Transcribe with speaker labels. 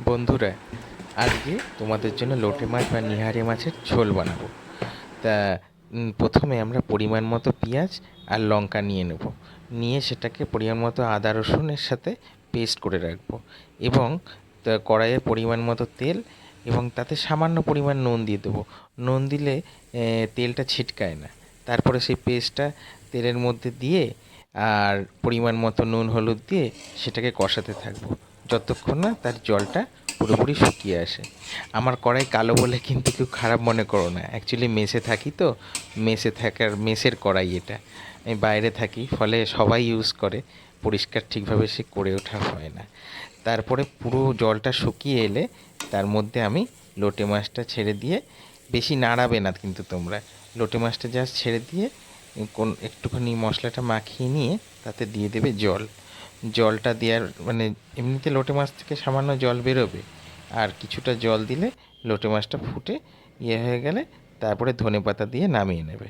Speaker 1: বন্ধুরা, আজকে তোমাদের জন্য লোটে মাছ বা নিহারি মাছের ঝোল বানাবো। তা প্রথমে আমরা পরিমাণ মতো পেঁয়াজ আর লঙ্কা নিয়ে নেব। নিয়ে সেটাকে পরিমাণ মতো আদা রসুনের সাথে পেস্ট করে রাখবো। এবং কড়াইয়ে পরিমাণ মতো তেল এবং তাতে সামান্য পরিমাণ নুন দিয়ে দেবো। নুন দিলে তেলটা ছিটকায় না। তারপরে সেই পেস্টটা তেলের মধ্যে দিয়ে আর পরিমাণ মতো নুন হলুদ দিয়ে সেটাকে কষাতে থাকবো যতক্ষণ না তার জলটা পুরোপুরি শুকিয়ে আসে। আমার কড়াই কালো বলে কিন্তু কেউ খারাপ মনে করো না, অ্যাকচুয়ালি মেসে থাকি তো, মেসের কড়াই এটা। আমি বাইরে থাকি, ফলে সবাই ইউজ করে, পরিষ্কার ঠিকভাবে সে করে ওঠা হয় না। তারপরে পুরো জলটা শুকিয়ে এলে তার মধ্যে আমি লোটে মাছটা ছেড়ে দিয়ে, বেশি নাড়াবে না কিন্তু তোমরা, লোটে মাছটা জাস্ট ছেড়ে দিয়ে একটুখানি মশলাটা মাখিয়ে নিয়ে তাতে দিয়ে দেবে জল। জলটা দেওয়ার মানে এমনিতে লোটে মাছ থেকে সামান্য জল বেরোবে, আর কিছুটা জল দিলে লোটে মাছটা ফুটে হয়ে গেলে তারপরে ধনেপাতা দিয়ে নামিয়ে নেবে।